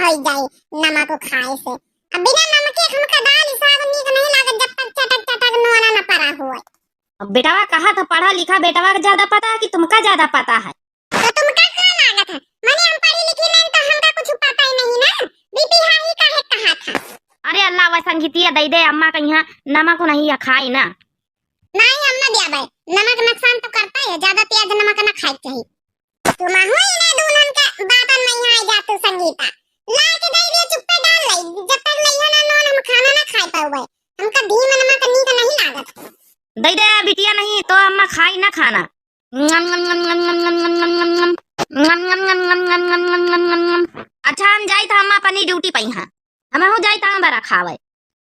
हो जाए नमक खाए से। अब बिना नमक के हमका दाल साग नीक नहीं लागत जब तक चटक चटक नोना न पड़ा हुआ। अब बेटावा कहा था पढ़ा लिखा बेटावा का ज्यादा पता है कि तुमका ज्यादा पता है? तो तुमका क्या लागत है? माने हम पढ़ी लिखी नहीं तो हमका कुछ पता ही नहीं ना। बीपी हाई काहे कहा था? अरे अल्लाह वह संगीतिया दे दे अम्मा का यहाँ नमक नहीं है खाई ना। नहीं हम ना दिया भाई, नमक नुकसान तो करता है, ज्यादा तेज नमक ना खाई चाहिए। तुम हुई ना दुल्हन का बातन में यहाँ जा तू संगीता ला के दे दे चुप्पे डाल ले, जब तक लइहा ना नॉन हम खाना ना खाई पाऊबे। हमका घी में नमक नीक नहीं लागत। दे दे बिटिया नहीं तो अम्मा खाई ना खाना। अच्छा हम जाई था अम्मा अपनी ड्यूटी पे यहाँ हम हो जाई था बड़ा खावे।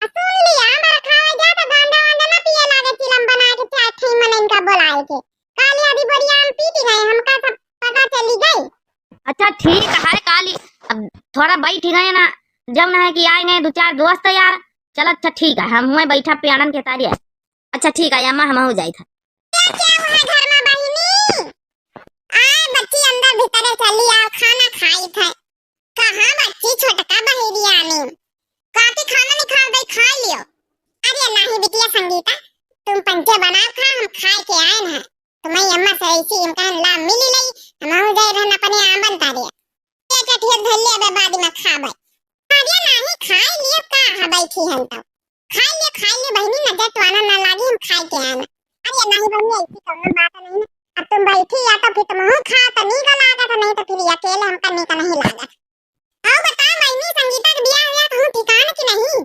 सुन लिया हमारा खावा जा तो भांडा वांडा ना पिए लागे चिलम बना के चाय खई मन इनका बुलाए के। काली आधी बढ़िया हम पी भी गए, हमका सब पता चली गई। अच्छा ठीक है काली अब थोड़ा बैठ गए ना, जब ना है कि आएंगे दो चार दोस्त यार। चल अच्छा ठीक है हम हुए बैठा पियानन के तारी। अच्छा ठीक है अम्मा हम हो जाई था। क्या हुआ घर में बहिनी? आए बच्ची अंदर भीतर चली आओ, खाना खाई थे। कहां बच्ची छोटका बहेरिया ने काटी खाना नहीं खा गई, खा लियो। अरे नहीं बिटिया संगीता तुम पंचे बनाओ खा, हम खाए के आए हैं। तुम्हें अम्मा से ऐसी इम्कान ला मिली नहीं, हम हो जाए रहना अपने आमन तारिया ये चटिया धल्ले बे बाद में खाबे। अरे नहीं खाए लियो का है बैठी हन तो खाए लियो बहिनी नजर तो आना ना लागी, हम खाए के आए। अरे नहीं बहनी ऐसी कोनो बात नहीं। अब तुम बैठी या तो फिर तुम हो खा तो नहीं का लागत, नहीं तो फिर अकेले हमका नहीं का नहीं लागत। आओ बता बहनी संगीता का ब्याह हुआ कहूं ठिकाना कि नहीं?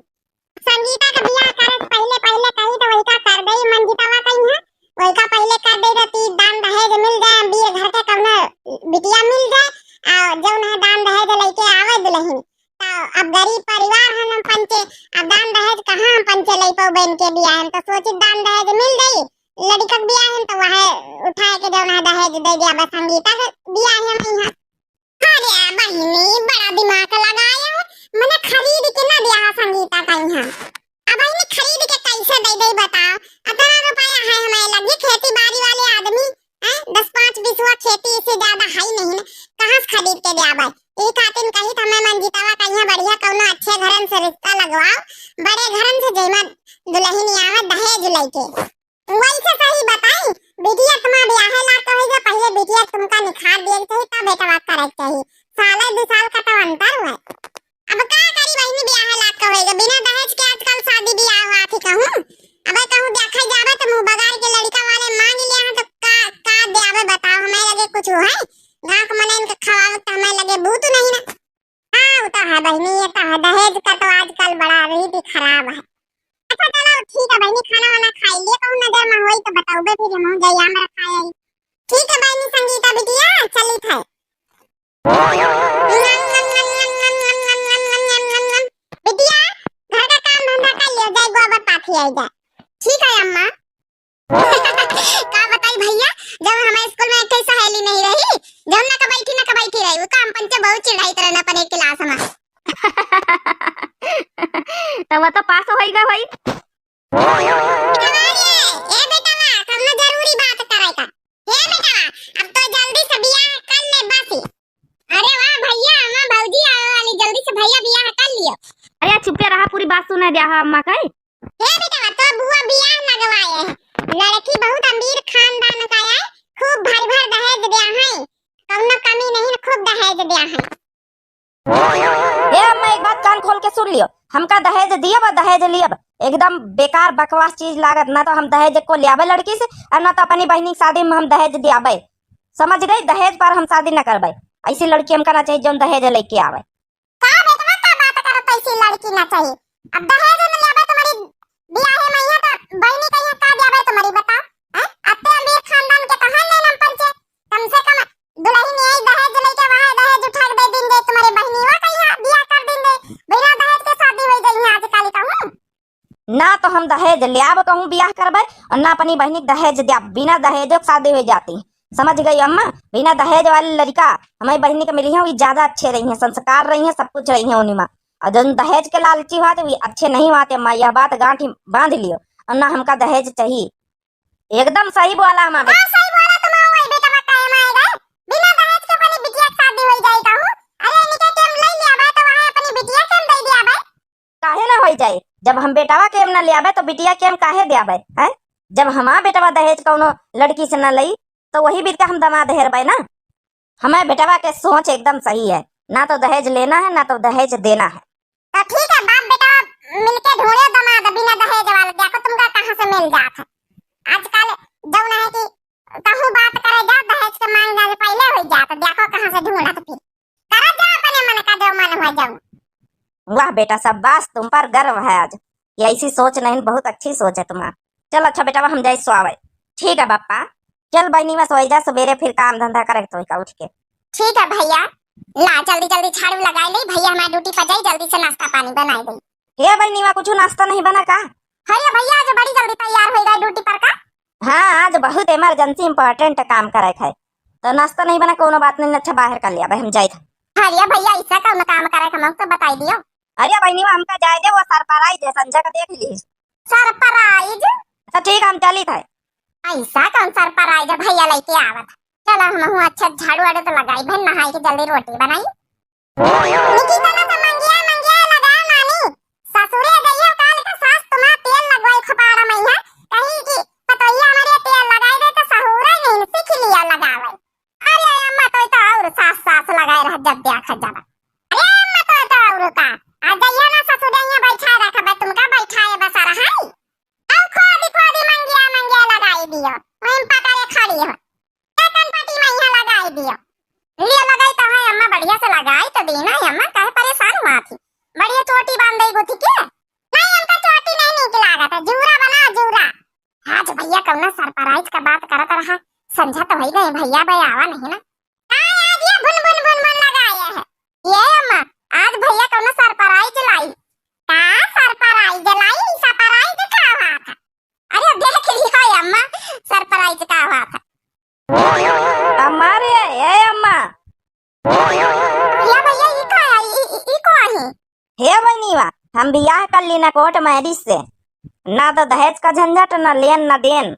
संगीता का ब्याह करे से पहले पहले कही तो वही का कर दे मंजितावा कही है, वही का पहले कर दे रहती दान दहेज मिल जाए, बिये घर के कौनो बिटिया मिल जाए और जौन है दान दहेज लेके आवे दुल्हन। तो अब गरीब परिवार है हम पंचे, अब दान दहेज कहां हम पंचे ले पाऊ बहन के ब्याह हम तो सोची दान दहेज मिल गई लड़का के ब्याह है तो वह उठाए के जौन है दहेज दे दिया। बस संगीता के ब्याह है हम यहाँ। अरे बहिनी बड़ा दिमाग लगाया हो, मैंने खरीद के ना दिया संगीता का यहाँ। अब बहिनी खरीद के कैसे दे दे बताओ? इतना रुपया है हमें लगी, खेती बाड़ी वाले आदमी हैं 10-5 बिसवा खेती से ज्यादा है नहीं ना, कहां से खरीद के दिया भाई? ई खातिर कही था मैं मंजितावा का यहाँ बढ़िया कौनो अच्छे घरन से रिश्ता लगवाओ, बड़े घरन से जेमा दुल्हन आवे दहेज लेके। वैसे सही बताई बिटिया तुम्हारा ब्याह ला तो होगा पहले बिटिया तुमका निखार दिए चाहिए तब बेटा बात करे चाहिए, साल 2 साल का तो अंतर हुआ। अब का करी बहनी ब्याह ला तो होगा बिना दहेज के आजकल शादी ब्याह हुआ थी कहूं। अब कहूं देखा जावे तो मुंह बगाड़ के लड़का वाले मांग लिया है तो का देवे बताओ? हमें लगे कुछ है गांव के मने इनके खवाओ तो हमें लगे भूत नहीं ना। हां वो तो है बहनी, ये तो है दहेज का तो आजकल बड़ा रीति खराब है। अच्छा चलो ठीक है बहनी खाना वाना खाई लिए कहूं नजर में होई तो बताओगे फिर हम हो जाई हमरा खाए। ठीक है बहनी संगीता बिटिया चली थे। बिटिया घर का काम धंधा कर लियो जाए गोबर पाथी आई जा। ठीक है अम्मा। का बताई भैया जब हमारे स्कूल में एक सहेली नहीं रही जब ना का बैठी रही वो काम पंचे बहुत चिढ़ाई तरह अपन एक क्लास में। तो वो तो पास होएगा भाई। ए बेटावा कौनो जरूरी बात करे का? हे बेटावा अब तो जल्दी से बियाह कर ले बस। अरे वाह भैया मां भौजी आवे वाली, जल्दी से भैया बियाह कर लियो। अरे चुपे रहा पूरी बात सुना दिया अम्मा का। हे बेटावा तो बुआ बियाह लगवाए है, लड़की बहुत अमीर खानदान का है, खूब भर भर दहेज दिया है, कौनो कमी नहीं, खूब दहेज दिया है। ये अम्मा एक बात कान खोल के सुन लियो, हमका दहेज दिया बा दहेज लिया बा एकदम बेकार बकवास चीज लागत ना। तो हम दहेज को लियाबे लड़की से और ना तो अपनी बहनी की शादी में हम दहेज दियाबे, समझ गई? दहेज पर हम शादी न करबे, ऐसी लड़की हमका ना चाहिए जो दहेज लेके आवे। का बेटवा का बात करत ऐसी लड़की ना चाहिए? अब दहेज न लेबे तुम्हारी बियाह में यहाँ तो बहनी का यहाँ का देबे तुम्हारी बताओ? हैं अत्ते अमीर खानदान के कहां ले नम पंचे, कम से कम दुल्हन यही दहेज लेके वहां दहेज उठा के दे देंगे तुम्हारी बहनी वा कहीं बियाह कर देंगे, बिना दहेज के शादी हो जाई आजकल कहूं ना। तो हम दहेज लियाब कहूँ बियाह करबे और ना अपनी बहनी के दहेज दिया, बिना दहेज शादी हो जाती, समझ गई अम्मा? बिना दहेज वाली लड़का हमारी बहनी के मिली है वो ज्यादा अच्छे रही है, संस्कार रही है, सब कुछ रही है उन्हीं में। और जो दहेज के लालची हुआ तो अच्छे नहीं हुआते अम्मा, यह बात गांठी बांध लियो। और ना हमका दहेज चाहिए, एकदम सही बोला हमारा। हां सही बोला तुम वही बेटा में काहे में आएगा बिना दहेज के अपनी बिटिया की शादी हो जाए कहूं। अरे निके के हम ले लिया बा तो वहां हो जाए। जब हम बेटावा के न ले आवे तो बिटिया के हम काहे दे आवे है। जब हमारा बेटावा दहेज कौनो लड़की से न लई तो वही बीत के हम दामाद हेरबे ना। हमारे बेटावा के सोच एकदम सही है, ना तो दहेज लेना है ना तो दहेज देना है। तो ठीक है, बाप बेटा मिलके ढूंढे दामाद बिना दहेज वाले, देखो तुमका कहाँ से मिल जात है। आजकल जौन है कि कहूँ बात करे जा दहेज के मांग जाने पहले हो जात, देखो कहाँ से ढूंढत फिर करा जा अपने मन का जो मन हो जाऊं। वाह बेटा, शाबाश, तुम पर गर्व है आज। ये ऐसी सोच नहीं, बहुत अच्छी सोच है तुम्हारा। चल अच्छा बेटा, हम जाए सोवे। ठीक है बापा, चल बहनी में सोई जा, सवेरे फिर काम धंधा करे तो का उठ के। ठीक है भैया, ला जल्दी जल्दी झाड़ू लगाई ले, भैया हमारे ड्यूटी पर जाई, जल्दी से नाश्ता पानी बनाई दे। हे बहनी में कुछ नाश्ता नहीं बना का? अरे भैया आज बड़ी जल्दी तैयार हो गए ड्यूटी पर का। हाँ, आज बहुत इमरजेंसी इंपॉर्टेंट काम करे है तो नाश्ता नहीं बना, कोनो बात नहीं, अच्छा बाहर कर लिया भाई, हम जाए। अरे भैया ऐसा कौन काम करे हम तो बताई दियो। अरे बहनी हमका जाए दे, वो सरप्राइज है, संजय का देख ली। सरप्राइज? अच्छा ठीक है, हम चली था। ऐसा कौन सरप्राइज है, भैया लेके आवत। चलो हम अच्छा झाड़ू वाड़ू तो लगाई, बहन नहाई के जल्दी रोटी बनाई। निकिता ना तो मंगिया मंगिया लगा नानी, ससुरे गइयो काल का सास तुम्हारा तेल लगवाई खपाड़ा में है, कहीं की पतोइया हमारे तेल लगाई दे तो सहुरा नहीं सीख लिया लगावे। अरे अम्मा तो और सास सास लगाए रह जब देखा जब। अरे अम्मा तो और का आ जाइए ना ससुरैया बैठा रखा बे, तुमका बैठाए बस आ रहा है। अब खोदी मंगिया मंगिया लगाई दियो, वहीं पकाए खड़ी हो पटी में यहाँ लगाई दियो। लिया लगाई तो है अम्मा, बढ़िया से लगाई तो देना है अम्मा, काहे परेशान हुआ थी। बढ़िया चोटी बांध देगो ठीक है। नहीं हमका चोटी नहीं निकला था, जूरा बना जूरा। आज भैया कौन सरप्राइज का बात करत रहा, समझा तो वही गए भैया भाई आवा नहीं ना। आज ये बुन बुन बुन बुन लगाया है ये अम्मा, आज भैया कौन सरप्राइज लाई का, सरप्राइज लाई, सरप्राइज का हुआ था। अरे देख लियो अम्मा सरप्राइज का हुआ था। हमारे ए अम्मा, या भैया ई को है। हे बहनीवा, हम बियाह कर ली ना कोर्ट मैरिज से, ना तो दहेज का झंझट ना लेन ना देन,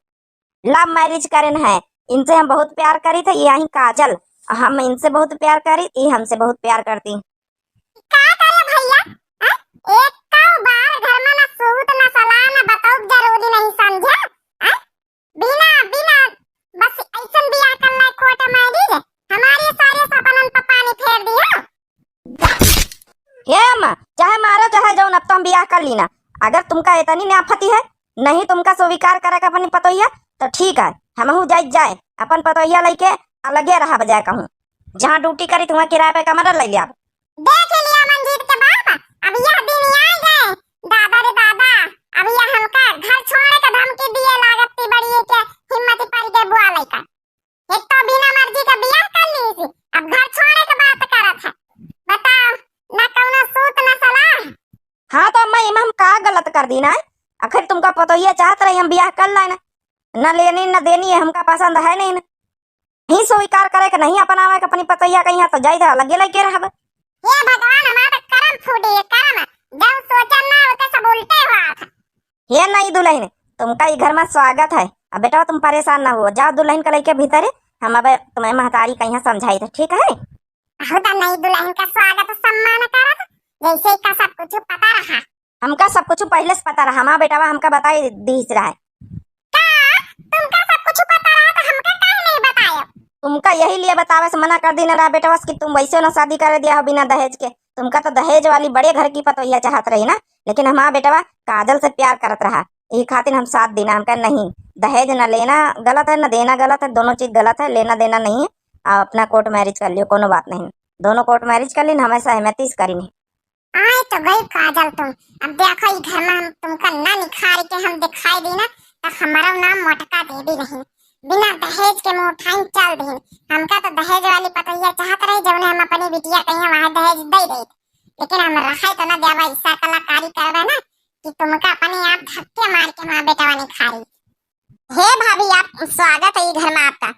लव मैरिज करेन है। इनसे हम बहुत प्यार करी थे, यही काजल, हम इनसे बहुत प्यार करी, ये हमसे बहुत प्यार करती। का करे भैया, एक का बार घर में ना सूत ना सलाह ना बताओ जरूरी नहीं समझा। बिना बिना बस ऐसन बियाह करना कोर्ट मैरिज, हमारे सारे सपनन पर पानी फेर दिया। हे अम्मा, चाहे मारो चाहे जाओ, अब तो हम बियाह कर ली ना। अगर तुमका इतनी नाफती है, नहीं तुमका स्वीकार करे का अपनी पतोहिया तो ठीक है, हम जाए अपन पतोहिया लेके अलगे रहा बजाय कहूँ, जहाँ ड्यूटी करी तुम्हें किराए पे कमरा ले लिया। देख लिया मंजीत के बाप, अब यह दिन आ गए दादा रे दादा, अब यह हमका घर छोड़ने का धमकी दिए लागती बड़ी है के हिम्मत पर के बुआ लइका। एक तो बिना मर्जी का बियाह कर ली थी, अब घर छोड़ने की बात करत है। बताओ ना कौनो सूत ना सलाह। हाँ तो अम्मा इमा हम का गलत कर दी ना, आखिर तुमका पतोहिया चाहत रही हम बियाह कर लाए ना, न लेनी न देनी है, हमका पसंद है नहीं ना, ही स्वीकार करे के नहीं अपन आवे के अपनी पतोहिया कहीं तो जाई था लगे लगे रहब। हे भगवान हमारा करम फूटी है, करम जब सोचा ना होता सब उल्टे हुआ था। ये नहीं दुल्हन, तुमका ये घर में स्वागत है। अब बेटा तुम परेशान ना हो, जाओ दुल्हन को लेके भीतर, हम अब तुम्हें महतारी कहीं समझाई थे ठीक है। होता नहीं दुल्हन का स्वागत सम्मान करत, जैसे का सब कुछ पता रहा। हमका सब कुछ पहले से पता रहा, हमारा बेटा हमका बताई दीस रहा है। तुमका सब कुछ पता रहा तो हमका काहे नहीं बताया? तुमका यही लिए बतावे से मना कर दी ना रहा बेटा बस कि तुम वैसे ना शादी कर दिया हो बिना दहेज के। तुमका तो दहेज वाली बड़े घर की पतोहिया चाहत रही ना, लेकिन हमारा बेटा काजल से प्यार करत रहा, यही खातिर हम साथ देना। हमका नहीं, दहेज न लेना गलत है, न देना गलत है, दोनों चीज गलत है, लेना देना नहीं है। आप अपना कोर्ट मैरिज कर लियो, कोनो बात नहीं, दोनों कोर्ट मैरिज कर ली, हमें सहमति से करी नहीं। आए तो गई काजल तुम, अब देखो ये घर में हम तुमका ना निखार के हम दिखाई दी ना तो हमारा नाम मोटका दे दी नहीं, बिना दहेज के मुंह उठाई चल दी। हमका तो दहेज वाली पतोहिया चाहत रही जब हम अपनी बिटिया कहीं वहां दहेज दे दे, लेकिन हम रखे तो ना देवा ऐसा कलाकारी करवा ना कि तुमका अपने आप धक्के मार के मां बेटा वाली खारी। हे भाभी आप स्वागत है घर में आपका।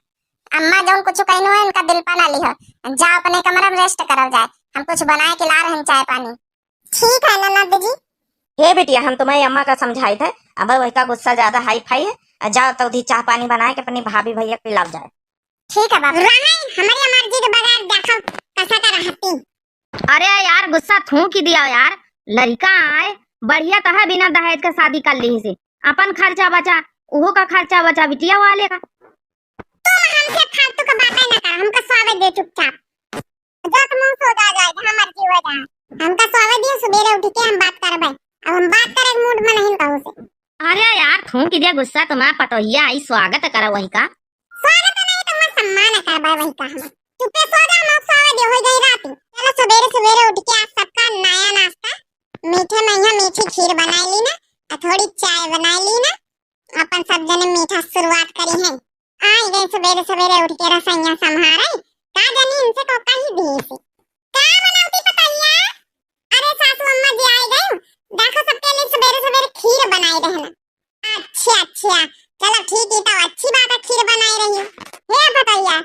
अम्मा जो कुछ कहनो है उनका दिल पा ली हो, जाओ अपने कमरे में रेस्ट करल जाए, हम कुछ बनाए के ला रहे हैं चाय पानी। ठीक है ननद जी। हे बेटिया हम तुम्हारी अम्मा का समझाई थे, अब वही का गुस्सा ज्यादा हाई फाई है, जाओ तो उधी चाय पानी बनाए के अपनी भाभी भैया पिलाओ जाए। ठीक है बाबू। हमारी मर्जी के बगैर देखो कैसा का रहती। अरे यार गुस्सा थूक ही दिया यार, लड़का आए बढ़िया तो है बिना दहेज के शादी कर ली से, अपन खर्चा बचा, उहो का खर्चा बचा, बिटिया वाले का। हमसे फालतू का बातें ना कर, हमका स्वागत दे चुपचाप। जो तुम सो जा जाए, जहां मर्जी हो जा। हमका स्वागत दियो, सवेरे उठ के हम बात करबे। अब हम बात करे मूड में नहीं कहू से। अरे यार थूक दे गुस्सा, तुम्हारा पटोहिया आई स्वागत करा वही का। स्वागत नहीं तो मैं सम्मान करबे वही का। हम चुपे सो जा, हम स्वागत हो गई रात। चलो सवेरे सवेरे उठ के आज सबका नया नाश्ता, मीठे में यहाँ मीठी खीर बनाई ली ना, और थोड़ी चाय बनाई ली ना, अपन सब जने मीठा शुरुआत करी है। आई गए सवेरे सवेरे उठ के रसोइया संभारे, का जानी इनसे तो कहीं दी से क्या बनाती पतैया। अरे सासू अम्मा जी आई गई, देखो सबके लिए सवेरे सवेरे खीर बनाई रहना। अच्छा अच्छा चलो ठीक है, तो अच्छी बात है, खीर बनाई रही है पतैया।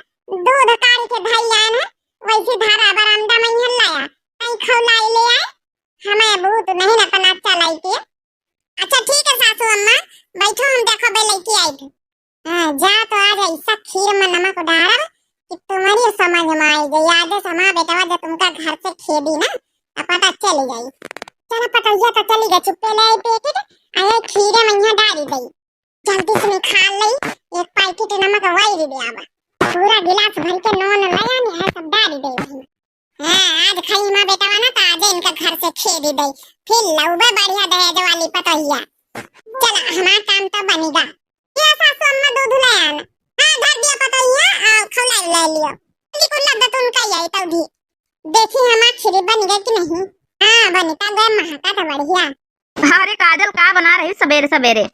दूध कारी के धई आए ना, वैसे धारा बरामदा में ही लाया, कहीं खौलाई ले आए, हमें बहुत नहीं ना पना चलाई के। अच्छा ठीक है सासू अम्मा, बैठो हम देखो बे लेके आई थी। जा तो आज ऐसा खीर में नमक डाला कि तुम्हारी समझ में आई गई। आज समा बेटा जब तुमका घर से खेदी ना, अब पता चली गई। चलो पतैया तो चली गई, चुप्पे ले आई पैकेट, आए खीरे में यहाँ डाली गई। जल्दी से खा ली, एक पैकेट नमक वही दे आवा, पूरा गिलास भर के नॉन लाया नहीं है, सब डाली गई। हाँ आज खाई माँ बेटा ना, तो आज इनका घर से खेदी गई, फिर लौबे बढ़िया दहेज वाली पतैया। चलो हमारा काम तो बनेगा। सासू अम्मा दूध ले आना। हां धर दिया पतैया, और खौलाई ले लियो। बिल्कुल लग तो उनका ही आई तो भी देखी हमारा खीर बन गई कि नहीं। हां बनता गए, महका तो बढ़िया। अरे काजल का बना रही सवेरे सवेरे? आ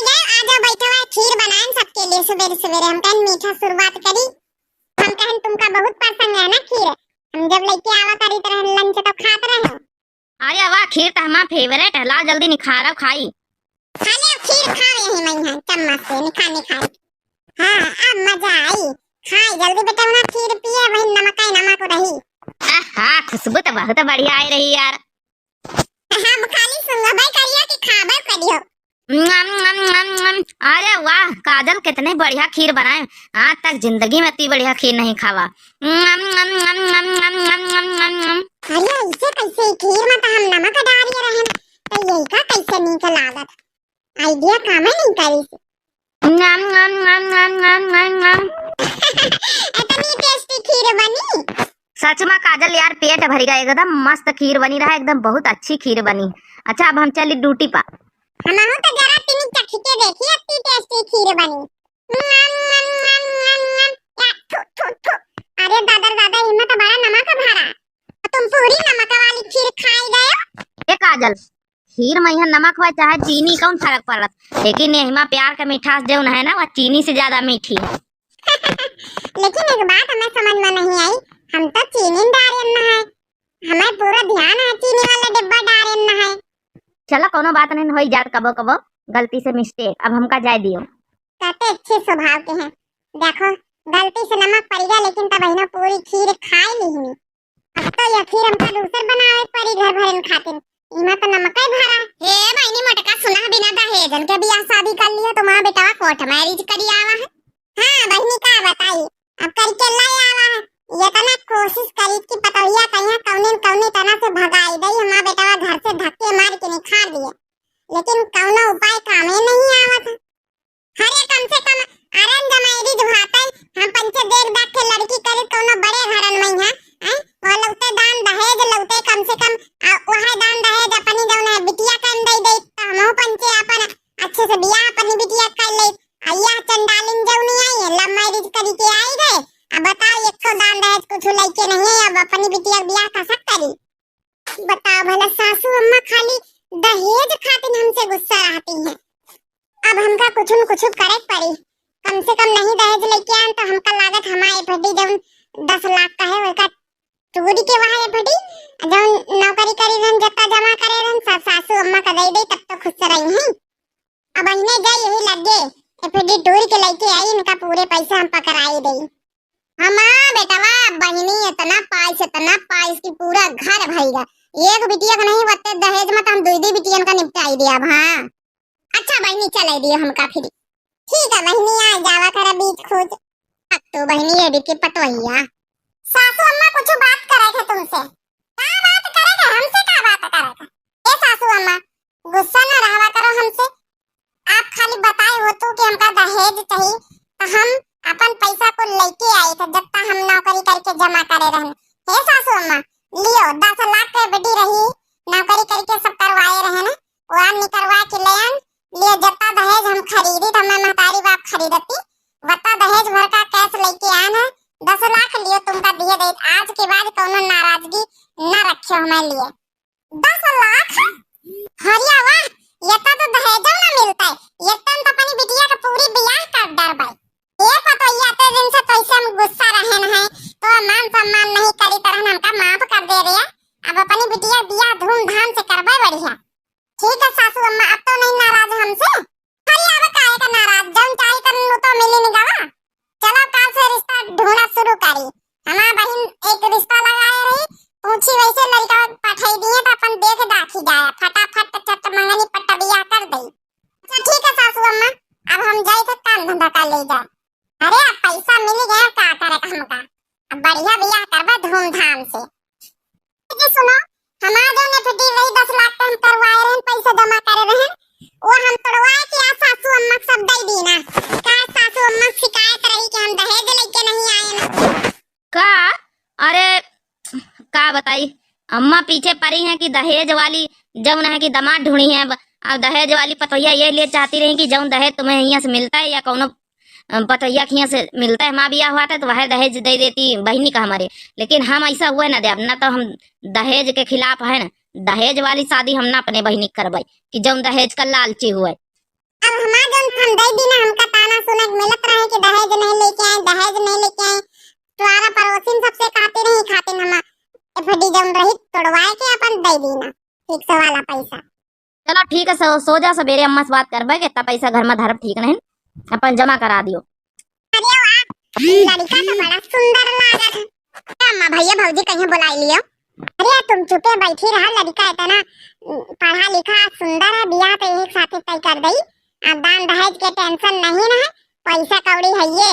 जाओ बैठो, है खीर बनाएं सबके लिए सवेरे सवेरे। हम कहन मीठा शुरुआत करी, हम कहन तुमका बहुत पसंद है ना खीर, हम जब लेके आवा करी तरह लंच तो खात रहो। अरे वाह खीर तो हमारा फेवरेट है, ला जल्दी निखारा खाई। खाले खीर खाओ यही मैं यहाँ चम्मच से निखाने खाई। हाँ अब मजा आई, खाई जल्दी बेटा ना खीर पिए, वही नमक ही नमक रही। हाँ खुशबू तो बहुत बढ़िया आई रही यार। हम खाली सुंगबे करियो कि खाबे करियो। अरे वाह काजल कितने बढ़िया खीर बनाए, आज तक जिंदगी में इतनी बढ़िया खीर नहीं खावा। अरे इसे कैसे खीर में तो हम नमक डाल रहे हैं, तो यही का कैसे नीक लागत, आइडिया काम नहीं करी से। इतनी टेस्टी खीर बनी। सच में काजल यार पेट भर गया, एकदम मस्त खीर बनी रहा, एकदम बहुत अच्छी खीर बनी। अच्छा अब हम चली ड्यूटी पर। हम तो जरा तीन चख के देखी, इतनी टेस्टी खीर बनी। अरे दादा इनमें तो बड़ा नमक भरा, तुम पूरी नमक वाली खीर खाई गए। ये काजल खीर में यहाँ नमक हो चाहे चीनी कौन फर्क पड़त, लेकिन यहाँ प्यार का मिठास जो है ना, वह चीनी से ज्यादा मीठी है। लेकिन एक बात हमें समझ में नहीं आई, हम तो चीनी डालें ना है, हमें पूरा ध्यान है चीनी वाला डिब्बा डालें ना है। चलो कोनो बात नहीं, हो जात कबो कबो गलती से मिस्टेक, अब हमका जाए दियो। कहते अच्छे स्वभाव के हैं, देखो गलती से नमक पड़ गया, लेकिन तब बहनों पूरी खीर खाई नहीं। अब तो यह खीर हमका दूसर बनावे पड़ी घर भरन खातिर, इमा तो नमक ही भरा। हे मैंने मटका सुना बिना दहेजन के बियाह शादी कर लिया, तुम्हारा बेटा कोर्ट मैरिज करी आवा है। हाँ बहनी का बताई, अब करके लाई आवा है। ये तना कोशिश करी कि पतोहिया कहीं कौने तना से भगाई दई, हमारा बेटा घर से धक्के मार के निखार दिए, लेकिन कौनो उपाय कामे नहीं आवत। हरे कम से कम आरन जमाईरी जुहाते हम पंचे देख के लड़की करे कोनो बड़े घरन में है, वो लौटे दान दहेज लौटे कम से कम, वह दान दहेज अपनी जौन है बिटिया कर दे हमहु पंचे अपन अच्छे से बियाह अपनी बिटिया कर ले। आया चंडालिन जौनी आई है, लव मैरिज करी के आई गए, अब बताओ एक तो दान दहेज कुछ लेके नहीं है, अब अपनी बिटिया बियाह कैसे करी। बताओ भला सासू अम्मा खाली दहेज खातिर हमसे गुस्सा रहती हैं। अब हमका कुछ न कुछ करे पड़ी, कम से कम नहीं दहेज लेके आए तो हमका लागत हमारे फटी जौन 10 लाख का है, उसका चोरी के वहां फटी जौन नौकरी करी रहन जत्ता जमा करे रहन सब सासू अम्मा का दे दे, तब तो खुश रही हैं। अब इन्हें जाए यही लगे एफडी टूर के लेके आई, इनका पूरे पैसा हम पकड़ाई दे। हमारा बेटवा बहनी इतना पाइस की पूरा घर भरेगा, एक बिटिया का नहीं बत्ते दहेज में तो हम दूसरी बिटियन का निपटाई दिया। हाँ अच्छा बहनी चले दियो हमका फिर। ठीक है बहनी आ जावा कर बीच खोज। अब तो बहनी ये के पटवैया सासू अम्मा कुछ बात करे थे तुमसे। क्या बात करे थे हमसे, क्या बात करे थे ए सासू अम्मा? हमका दहेज चाहिए तो हम अपन पैसा को लेके आए थे जब हम नौकरी करके जमा करे रहन। हे सासू अम्मा लियो 10 लाख के बेटी रही नौकरी करके सब करवाए रहे ना वहां निकलवा के ले आन लिए जत्ता दहेज हम खरीदी तो मैं महतारी बाप खरीदती वत्ता दहेज भर का कैश लेके आन है 10 लाख लियो तुमका दिए दे आज के बाद कोनो नाराजगी न रखियो हमारे लिए 10 लाख हरिया वाह ये तो दहेज ना मिलता है ये तो अपनी बिटिया का पूरी बियाह कर डर भाई ये पता ही आते दिन से कैसे हम गुस्सा रहे हैं तो मान सम्मान नहीं करी तरह हमका माफ कर दे रहे अब अपनी बिटिया बियाह धूमधाम से करबे बढ़िया ठीक है सासू अम्मा अब तो नहीं नाराज हमसे हरिया अब काहे का नाराज जौन चाहे तन तो मिली नहीं गवा चलो कल से रिश्ता ढूंढना शुरू करी हमारा बहन एक रिश्ता लगाए रही पूछी वैसे लड़का पठाई दिए तो अपन देख दाखी जाए फटाफट चट मंगनी पट्टा बियाह कर दई अच्छा ठीक है सासू अम्मा अब हम जाए तो काम धंधा कर ले जाए अरे अब पैसा मिल गया का करे हमका अब बढ़िया बियाह करबा धूमधाम से जी सुनो हमारा जो ने फिटी वही 10 लाख का हम करवाए रहे पैसा जमा करे रहे वो हम तोड़वाए कि आ सासू अम्मा सब दई दी ना का सासू अम्मा शिकायत रही कि हम दहेज लेके नहीं आए ना का अरे का बताई अम्मा पीछे पड़ी हैं कि दहेज वाली जौन है कि दामाद ढूंढी है अब दहेज वाली पतोहिया ये लिए चाहती रही कि जौन दहेज तुम्हें यहाँ से मिलता है या कोनो पतोहिया के यहाँ से मिलता है माँ बिया हुआ था तो वह दहेज दे देती बहनी का हमारे लेकिन हम ऐसा हुआ ना दे ना तो हम दहेज के खिलाफ है ना दहेज वाली शादी हम ना अपने बहनी करवाई कि जौन दहेज का लालची हुआ अब हमारा जौन हम दे दी ना हमका ताना सुने मिलत रहे कि दहेज नहीं लेके आए दहेज नहीं लेके आए तुम्हारा पड़ोसिन सबसे कहते नहीं खाते हम फटी जौन रही तोड़वाए के अपन दे दी ना ठीक से वाला पैसा चलो ठीक है सो जा सवेरे अम्मा से बात करबे इतना पैसा घर में धरब ठीक नहीं अपन जमा करा दियो अरे वाह लड़का तो बड़ा सुंदर लागत है अम्मा भैया भौजी कहीं बुला लियो अरे तुम चुपे बैठी रहा लड़का इतना पढ़ा लिखा सुंदर है बियाह तो एक साथ तय कर दई अब दान दहेज के टेंशन नहीं ना पैसा कौड़ी है ये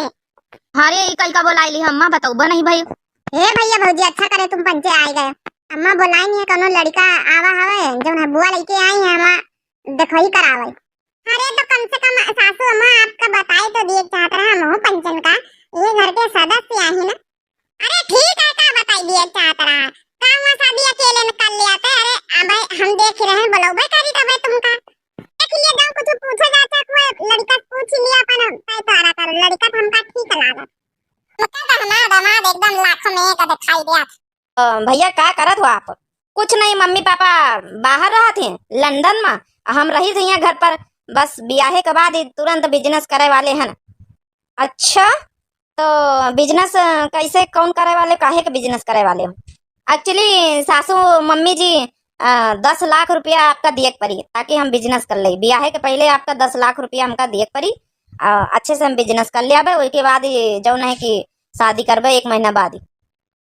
अरे ये कल का बुलाई ली अम्मा बताओ नहीं भाई हे भैया भौजी अच्छा करे तुम पंचे आए गए अम्मा बुलाई नहीं है कोनो लड़का आवा हवे जौन है बुआ लेके आई है अम्मा देखई करावे अरे तो कम से कम सासू अम्मा आपका बताई तो दिए चाहत रहा हम पंचन का ये घर के सदस्य आहे ना अरे ठीक है का बताई दिए चाहत रहा का हुआ शादी अकेले में कर लिया था अरे अब हम देख रहे हैं बोलोबे करी तबे तुमका देख लिए जाओ कुछ पूछे जाता कोई लड़का पूछ लिया अपन पैसा कर लड़का तो हमका ठीक लागत मतलब हमारा दामाद एकदम लाखों में एक दिखाई दिया भैया क्या करत हो आप कुछ नहीं मम्मी पापा बाहर रहा थे लंदन में हम रही थी यहाँ घर पर बस ब्याहे के बाद ही तुरंत बिजनेस करे वाले हैं अच्छा तो बिजनेस कैसे कौन करे वाले काहे के बिजनेस करे वाले हो एक्चुअली सासू मम्मी जी 10 लाख रुपया आपका दिए पड़ी ताकि हम बिजनेस कर ले ब्याहे के पहले आपका 10 लाख रुपया हमका दिए पड़ी अच्छे से हम बिजनेस कर लिया उसके बाद जो है कि शादी करबे 1 महीना बाद ही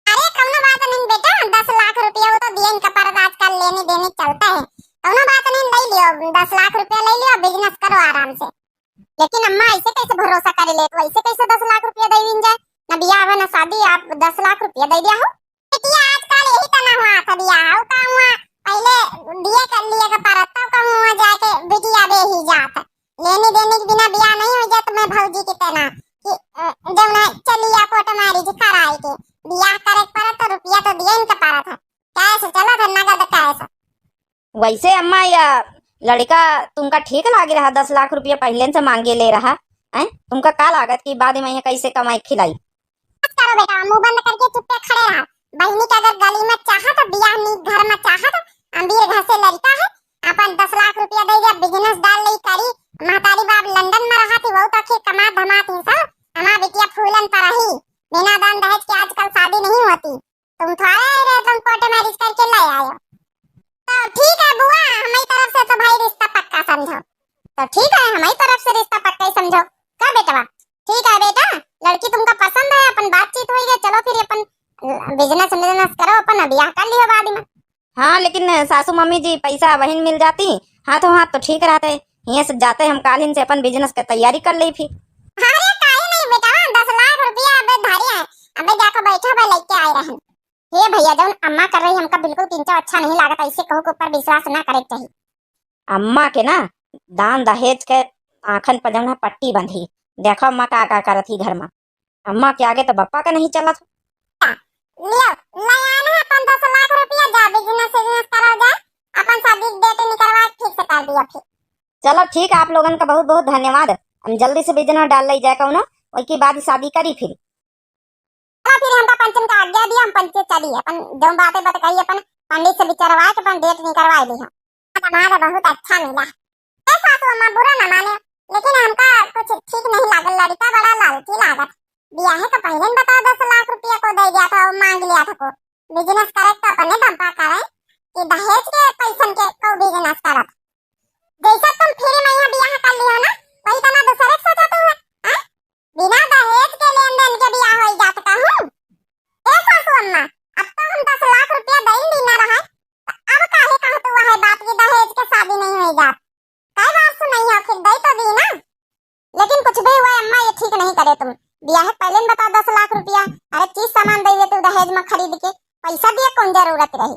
अरे कौनो बात नहीं बेटा 10 लाख रुपया वो तो दिए इनका पर आजकल लेने देने चलता है कौनो बात नहीं ले लियो 10 लाख रुपया ले लियो बिजनेस करो आराम से लेकिन अम्मा ऐसे कैसे भरोसा करे ले तो ऐसे कैसे 10 लाख रुपया दे दिन जाए ना बियाह है ना शादी आप 10 लाख रुपया दे दिया हो बेटिया आजकल यही तना हुआ था बियाह का हुआ पहले दिए कर लिए का पर तब का हुआ जाके बिटिया दे ही जात लेने देने के बिना बियाह नहीं हो जाए तो मैं भौजी की तना कि जब ना चलिया कोट मैरिज कराई के बियाह करे पर तो रुपया तो दिए इनका पारा था कैसे चला था नगद कैसे वैसे अम्मा या लड़का तुमका ठीक लागे रहा 10 लाख रुपया पहले से मांगे ले रहा है तुमका का लागत की बाद में कैसे कमाई खिलाई करो बेटा मुंह बंद करके चुपके खड़े रहा बहनी का अगर गली में चाहा तो बियाह नहीं घर में चाहा तो अमीर घर से लड़का है अपन 10 लाख रुपया दे दिया बिजनेस डाल ली करी महतारी बाप लंदन में रहा थी वो तो आखिर कमा धमा थी सब हमारा बिटिया फूलन पर रही बिना दान दहेज के आजकल शादी नहीं होती तुम थोड़ा रहे तुम कोर्ट मैरिज करके ले आए तो ठीक है बुआ हमारी तरफ से तो भाई रिश्ता पक्का समझो तो ठीक है हमारी तरफ से रिश्ता पक्का ही समझो क्या बेटा ठीक है बेटा लड़की तुमका पसंद है अपन बातचीत हो गई चलो फिर अपन बिजनेस करो अपन ब्याह कर लियो बाद में हाँ लेकिन सासू मम्मी जी पैसा वहीं मिल जाती हाथों हाथ तो ठीक रहते यहाँ से जाते हम कालीन से अपन बिजनेस की तैयारी कर ली फिर अरे काहे नहीं बेटा 10 लाख रुपया अबे धारी है अबे जाकर बैठा भाई लेके आए रहन हे भैया जौन अम्मा कर रही हमका बिल्कुल किंचा अच्छा नहीं लागत ऐसे कहो के ऊपर विश्वास ना करे चाहिए अम्मा के ना दान दहेज के आंखन पर जौन है पट्टी बंधी। देखो अम्मा का करत ही घर में। अम्मा के आगे तो बप्पा का नहीं चलत। लियो लयान है 15 लाख रुपया जा बिजनेस करा जाए अपन शादी डेट निकलवा ठीक से कर दिया फिर। चलो ठीक है, आप लोगन का बहुत बहुत धन्यवाद। हम जल्दी से बिजनेस डाल ले जाए कौनो, उसके बाद शादी करी फिर। फिर हमका पंचम का आज्ञा दिया, हम पंचे चली अपन जो बातें बताई अपन पंडित से विचारवा के अपन डेट निकलवा ली हम। हमारा बहुत अच्छा मिला। ए सासू अम्मा बुरा न माने, लेकिन हमका कुछ ठीक नहीं लागल। लड़का बड़ा लालची लागत। ब्याह के पहले बता 10 लाख रुपया को दे दिया था और मांग लिया था को। बिजनेस करे तो अपने दम पर करे कि दहेज के पैसन के को बिजनेस करत। जैसा तुम फिर मैं यहाँ ब्याह कर लियो ना, वही तना दूसरे सोचा तू है। हां बिना दहेज के लेन देन के ब्याह हो जात का हूं। ए सासू अम्मा अब तो हम 10 लाख रुपया दई दी ना रहा, अब काहे कहत हुआ है बात की दहेज के शादी नहीं हो जात। काय बात सुनाई है, फिर दई तो दी ना। लेकिन कुछ भी हुआ अम्मा, ये ठीक नहीं करे तुम। ब्याह पहले में बता 10 लाख रुपया, अरे चीज सामान दे दे तू दहेज में खरीद के, पैसा दिए कौन जरूरत रही।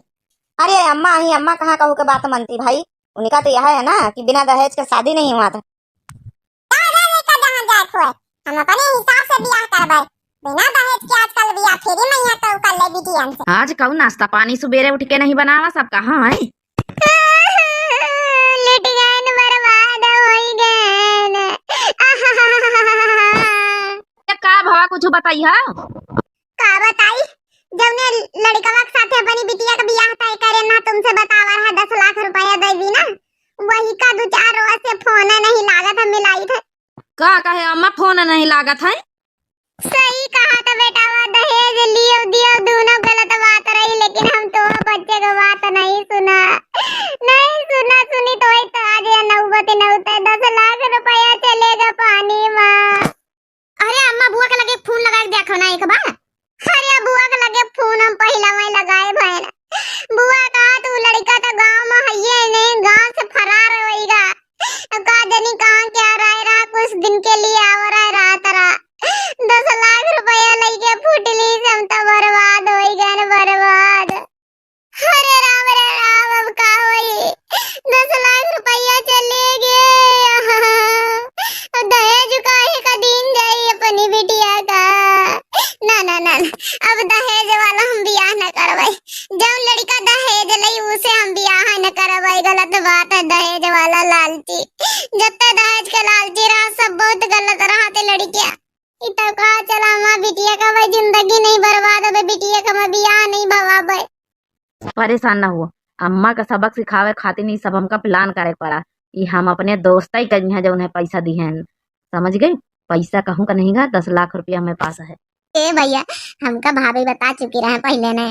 अरे अम्मा ही अम्मा कहाँ कहू के बात मानती भाई। उनका तो यह है ना कि बिना दहेज के शादी नहीं हुआ था। जहाँ जाए खोए हम अपने हिसाब से ब्याह करवाए बिना दहेज के। आजकल ब्याह फिर मैं यहाँ तो कर ले बिटियन से। आज कहू नाश्ता पानी सुबेरे उठ के नहीं बनावा, सब कहाँ है। लेट गए न बर्बाद होई गए। का भवा कुछ बताई है। का बताई, जब ने लड़कवा के साथे अपनी बिटिया का ब्याह तय करे ना, तुमसे बतावा है 10 लाख रुपया देवी ना, वही का 2-4 रोज से फोन नहीं लागत हम मिलाई थे। का कहे अम्मा फोन नहीं लागत है। सही कहा था बेटा, वो दहेज लियो दियो दोनों गलत बात रही, लेकिन हम तो बच्चे को बात नहीं सुना। नहीं सुना सुनी तो ही तो आज ये नौबत नौते 10 लाख रुपया चलेगा पानी में। अरे अम्मा बुआ के लगे फोन लगा के देखो ना एक बार। अरे बुआ के लगे फोन हम पहला में लगाए भैन। बुआ कहा तू लड़का तो गांव में है नहीं, गांव से फरार होएगा। का जानी कहां क्या रहा कुछ दिन के लिए आ रहा रहा 10 लाख रुपया लेके फुटली हम तो बर्बाद होई गए बर्बाद। अरे राम रे राम, अब का होई 10 लाख रुपया चले गए। दहेज काहे का दिन जाई अपनी बिटिया का। ना ना ना अब दहेज वाला हम ब्याह न करवाई। जब लड़का दहेज लई उसे हम ब्याह न करवाई, गलत बात है। दहेज वाला लालची, जब तक दहेज के लालची रहा सब बहुत गलत रहा थे लड़कियां। इतना कहा चला मां बिटिया का भाई जिंदगी नहीं बर्बाद हो, बिटिया का मैं ब्याह नहीं भवाबे। परेशान ना हुआ, अम्मा का सबक सिखावे खातिर नहीं सब हमका प्लान करे पड़ा। ये हम अपने दोस्त ही कही है जो उन्हें पैसा दी है, समझ गई। पैसा कहूँ का नहीं गा, 10 लाख रुपया हमारे पास है। ए भैया हमका भाभी बता चुकी रहे पहले ने,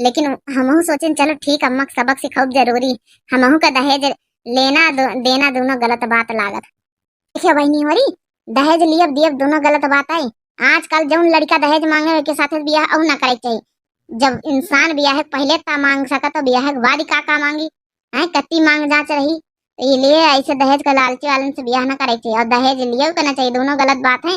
लेकिन हमहू सोचे चलो ठीक अम्मा का सबक सिखाओ जरूरी। हमहू का दहेज लेना देना दोनों गलत बात लागत। देखिए बहनी हो रही दहेज लियब दियब दोनों गलत बात है। आजकल जौन लड़का दहेज मांगे के साथ ब्याह और ना करे चाहिए। जब इंसान ब्याह पहले ता मांग सका तो ब्याह के बाद का मांगी है, कत्ती मांग जांच रही। तो ये लिए ऐसे दहेज का लालची वालन से ब्याह ना करे चाहिए और दहेज लियो करना चाहिए, दोनों गलत बात है।